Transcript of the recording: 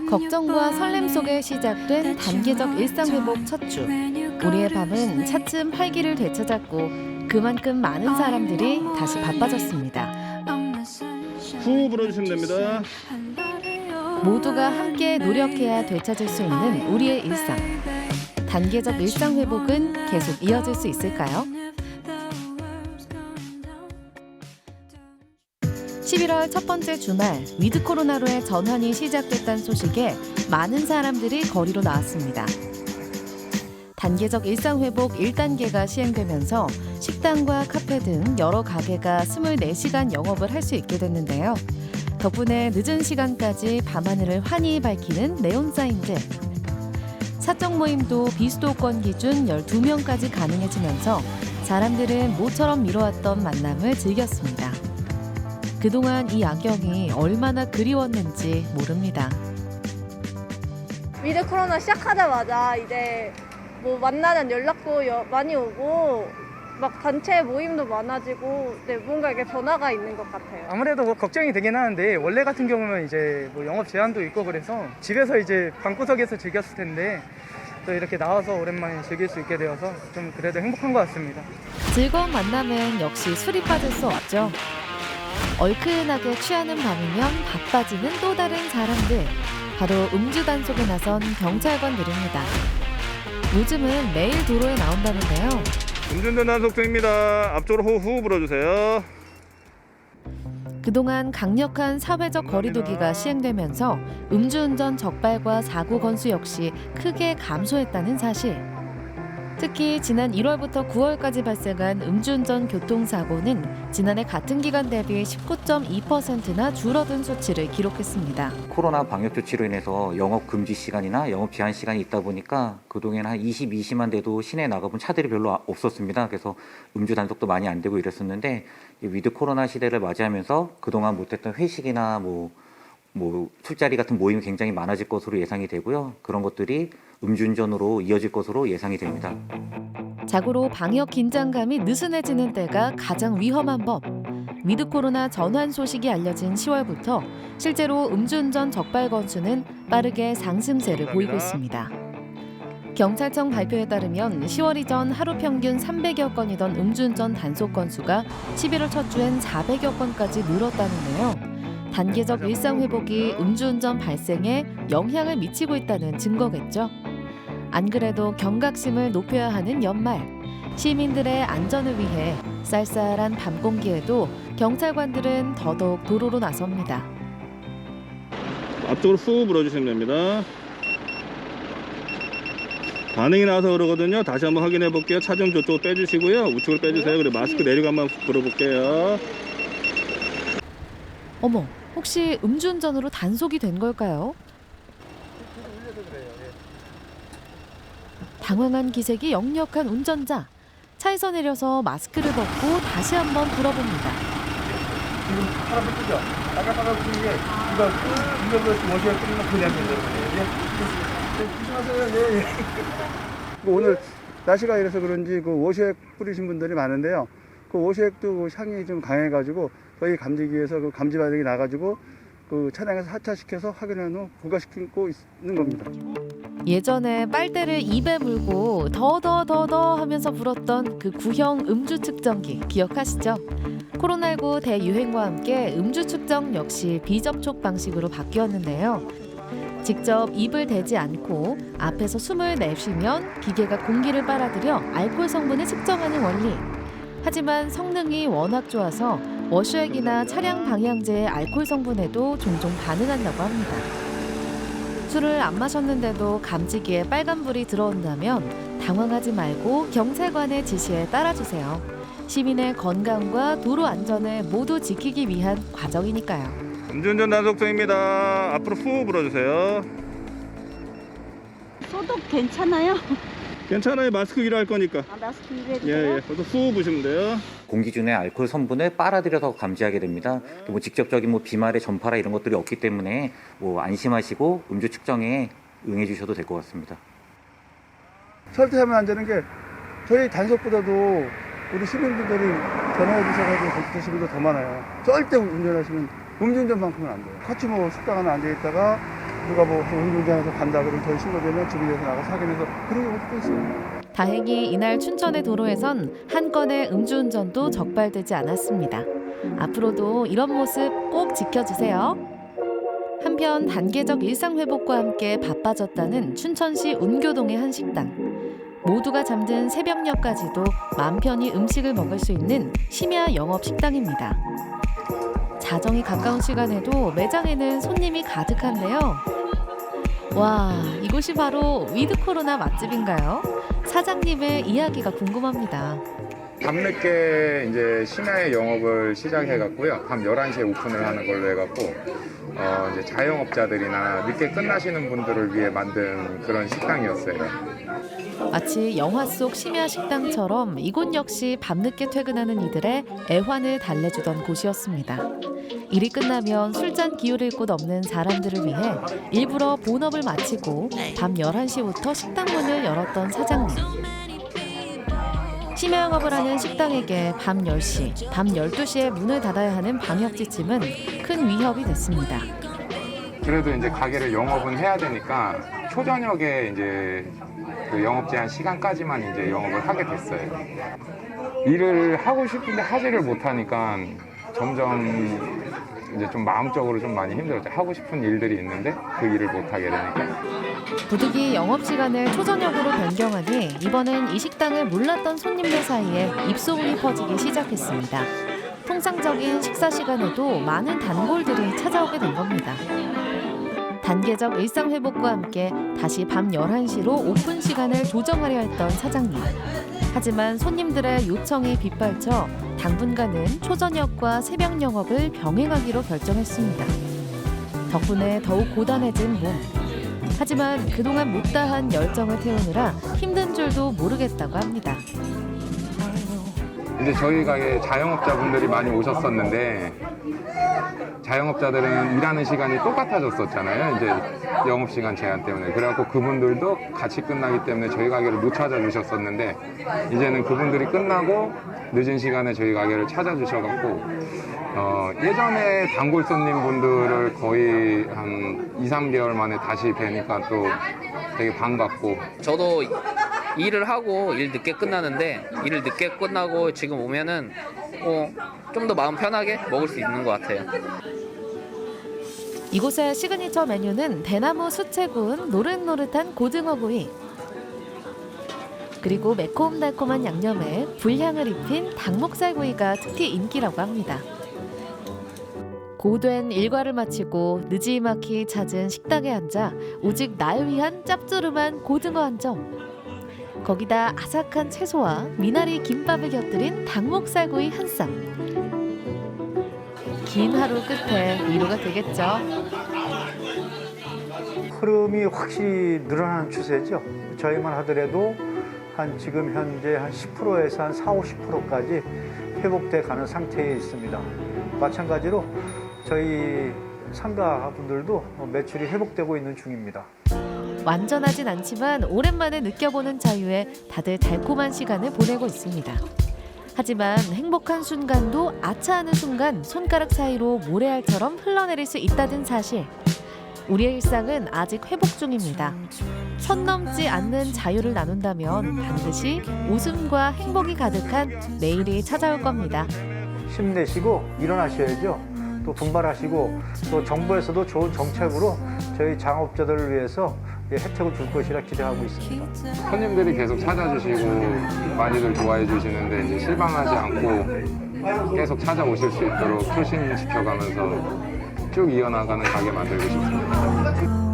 걱정과 설렘 속에 시작된 단계적 일상회복 첫 주. 우리의 밤은 차츰 활기를 되찾았고 그만큼 많은 사람들이 다시 바빠졌습니다. 후 불어주시면 됩니다. 모두가 함께 노력해야 되찾을 수 있는 우리의 일상. 단계적 일상회복은 계속 이어질 수 있을까요? 11월 첫 번째 주말 위드 코로나로의 전환이 시작됐다는 소식에 많은 사람들이 거리로 나왔습니다. 단계적 일상회복 1단계가 시행되면서 식당과 카페 등 여러 가게가 24시간 영업을 할 수 있게 됐는데요. 덕분에 늦은 시간까지 밤하늘을 환히 밝히는 네온사인들. 사적 모임도 비수도권 기준 12명까지 가능해지면서 사람들은 모처럼 미뤄왔던 만남을 즐겼습니다. 그동안 이 야경이 얼마나 그리웠는지 모릅니다. 위드 코로나 시작하자마자 이제 뭐 만나는 연락도 많이 오고 막 단체 모임도 많아지고 뭔가 이게 변화가 있는 것 같아요. 아무래도 뭐 걱정이 되긴 하는데 원래 같은 경우는 이제 뭐 영업 제한도 있고 그래서 집에서 이제 방구석에서 즐겼을 텐데 또 이렇게 나와서 오랜만에 즐길 수 있게 되어서 좀 그래도 행복한 것 같습니다. 즐거운 만남엔 역시 술이 빠질 수 없죠. 얼큰하게 취하는 밤이면 바빠지는 또 다른 사람들. 바로 음주 단속에 나선 경찰관들입니다. 요즘은 매일 도로에 나온다는데요. 음주운전 단속 중입니다. 앞쪽으로 후 불어주세요. 그동안 강력한 사회적 거리두기가 시행되면서 음주운전 적발과 사고 건수 역시 크게 감소했다는 사실. 특히 지난 1월부터 9월까지 발생한 음주운전 교통사고는 지난해 같은 기간 대비 19.2%나 줄어든 수치를 기록했습니다. 코로나 방역 조치로 인해서 영업 금지 시간이나 영업 제한 시간이 있다 보니까 그동안 한 22시만 돼도 시내에 나가본 차들이 별로 없었습니다. 그래서 음주 단속도 많이 안 되고 이랬었는데 위드 코로나 시대를 맞이하면서 그동안 못했던 회식이나 뭐 술자리 같은 모임이 굉장히 많아질 것으로 예상이 되고요. 그런 것들이 음주운전으로 이어질 것으로 예상이 됩니다. 자고로 방역 긴장감이 느슨해지는 때가 가장 위험한 법. 위드 코로나 전환 소식이 알려진 10월부터 실제로 음주운전 적발 건수는 빠르게 상승세를 보이고 있습니다. 경찰청 발표에 따르면 10월 이전 하루 평균 300여 건이던 음주운전 단속 건수가 11월 첫 주엔 400여 건까지 늘었다는데요. 단계적 일상회복이 음주운전 발생에 영향을 미치고 있다는 증거겠죠. 안 그래도 경각심을 높여야 하는 연말. 시민들의 안전을 위해 쌀쌀한 밤 공기에도 경찰관들은 더더욱 도로로 나섭니다. 앞쪽으로 후 불어주시면 됩니다. 반응이 나와서 그러거든요. 다시 한번 확인해 볼게요. 차 좀 저쪽으로 빼주시고요. 우측으로 빼주세요. 그리고 마스크 내리고 한번 불어볼게요. 어머, 혹시 음주운전으로 단속이 된 걸까요? 당황한 기색이 역력한 운전자. 차에서 내려서 마스크를 벗고 다시 한번 불어봅니다. 지금 사람 끄죠? 빨갛게 붙는 게 이거 워시에 끓이면 그냥 조심하세요. 네. 오늘 날씨가 이래서 그런지 그 워시액 뿌리신 분들이 많은데요. 그 워시액도 향이 좀 강해가지고 저희 감지기에서 그 감지 반응이 나가지고 그 차량에서 하차시켜서 확인한 후 부과시키고 있는 겁니다. 예전에 빨대를 입에 물고 더 하면서 불었던 그 구형 음주 측정기 기억하시죠? 코로나19 대유행과 함께 음주 측정 역시 비접촉 방식으로 바뀌었는데요. 직접 입을 대지 않고 앞에서 숨을 내쉬면 기계가 공기를 빨아들여 알코올 성분을 측정하는 원리. 하지만 성능이 워낙 좋아서 워시액이나 차량 방향제의 알코올 성분에도 종종 반응한다고 합니다. 술을 안 마셨는데도 감지기에 빨간불이 들어온다면 당황하지 말고 경찰관의 지시에 따라주세요. 시민의 건강과 도로 안전을 모두 지키기 위한 과정이니까요. 음주운전 단속 중입니다. 앞으로 후 불어주세요. 소독 괜찮아요? 괜찮아요. 마스크 일할 거니까. 마스크 입어야 돼요? 예. 그래서 후 부시면 돼요. 공기 중에 알코올 성분을 빨아들여서 감지하게 됩니다. 또 뭐 직접적인 비말의 전파라 이런 것들이 없기 때문에 안심하시고 음주 측정에 응해 주셔도 될 것 같습니다. 설득하면 안 되는 게 저희 단속보다도 우리 시민분들이 전화해 주셔가지고 드시는 분들 더 많아요. 절대 운전하시면 음주운전만큼은 안 돼요. 같이 식당 하나 앉아 있다가 누가 뭐 음주운전해서 간다 그러면 더 신고되면 주민에서 나가서 확인해서 그런 경우도 꽤 있어요. 다행히 이날 춘천의 도로에선 한 건의 음주운전도 적발되지 않았습니다. 앞으로도 이런 모습 꼭 지켜주세요. 한편 단계적 일상회복과 함께 바빠졌다는 춘천시 운교동의 한 식당. 모두가 잠든 새벽녘까지도 마음 편히 음식을 먹을 수 있는 심야 영업 식당입니다. 자정이 가까운 시간에도 매장에는 손님이 가득한데요. 와, 이곳이 바로 위드 코로나 맛집인가요? 사장님의 이야기가 궁금합니다. 밤늦게 이제 심야에 영업을 시작해갖고요. 밤 11시에 오픈을 하는 걸로 해갖고 이제 자영업자들이나 늦게 끝나시는 분들을 위해 만든 그런 식당이었어요. 마치 영화 속 심야 식당처럼 이곳 역시 밤늦게 퇴근하는 이들의 애환을 달래주던 곳이었습니다. 일이 끝나면 술잔 기울일 곳 없는 사람들을 위해 일부러 본업을 마치고 밤 11시부터 식당 문을 열었던 사장님. 심야 영업을 하는 식당에게 밤 10시, 밤 12시에 문을 닫아야 하는 방역 지침은 큰 위협이 됐습니다. 그래도 이제 가게를 영업은 해야 되니까 초저녁에 이제 그 영업 제한 시간까지만 이제 영업을 하게 됐어요. 일을 하고 싶은데 하지를 못하니까 점점 이제 좀 마음적으로 좀 많이 힘들었죠. 하고 싶은 일들이 있는데 그 일을 못하게 되니까. 부득이 영업시간을 초저녁으로 변경하니 이번엔 이 식당을 몰랐던 손님들 사이에 입소문이 퍼지기 시작했습니다. 통상적인 식사 시간에도 많은 단골들이 찾아오게 된 겁니다. 단계적 일상회복과 함께 다시 밤 11시로 오픈 시간을 조정하려 했던 사장님. 하지만 손님들의 요청이 빗발쳐 당분간은 초저녁과 새벽 영업을 병행하기로 결정했습니다. 덕분에 더욱 고단해진 몸. 하지만 그동안 못다한 열정을 태우느라 힘든 줄도 모르겠다고 합니다. 이제 저희 가게 자영업자분들이 많이 오셨었는데 자영업자들은 일하는 시간이 똑같아졌었잖아요. 이제 영업시간 제한 때문에. 그래갖고 그분들도 같이 끝나기 때문에 저희 가게를 못 찾아주셨었는데 이제는 그분들이 끝나고 늦은 시간에 저희 가게를 찾아주셔갖고 예전에 단골 손님분들을 거의 한 2, 3개월 만에 다시 뵈니까 또 되게 반갑고. 저도 일을 하고 일 늦게 끝나는데 일을 늦게 끝나고 지금 오면은 좀 더 마음 편하게 먹을 수 있는 것 같아요. 이곳의 시그니처 메뉴는 대나무 수채 구운 노릇노릇한 고등어구이. 그리고 매콤달콤한 양념에 불향을 입힌 닭목살구이가 특히 인기라고 합니다. 고된 일과를 마치고 느지막이 찾은 식당에 앉아 오직 날 위한 짭조름한 고등어 한 점. 거기다 아삭한 채소와 미나리 김밥을 곁들인 닭목살구이 한 쌈. 긴 하루 끝에 위로가 되겠죠. 흐름이 확실히 늘어나는 추세죠. 저희만 하더라도 지금 현재 한 10%에서 한 40~50%까지 회복돼 가는 상태에 있습니다. 마찬가지로 저희 상가분들도 매출이 회복되고 있는 중입니다. 완전하진 않지만 오랜만에 느껴보는 자유에 다들 달콤한 시간을 보내고 있습니다. 하지만 행복한 순간도 아차하는 순간 손가락 사이로 모래알처럼 흘러내릴 수 있다는 사실. 우리의 일상은 아직 회복 중입니다. 선 넘지 않는 자유를 나눈다면 반드시 웃음과 행복이 가득한 내일이 찾아올 겁니다. 힘내시고 일어나셔야죠. 또 분발하시고 또 정부에서도 좋은 정책으로 저희 장업자들을 위해서 혜택을 줄 것이라 기대하고 있습니다. 손님들이 계속 찾아주시고 많이들 좋아해 주시는데 이제 실망하지 않고 계속 찾아오실 수 있도록 초심 지켜가면서 쭉 이어나가는 가게 만들고 싶습니다.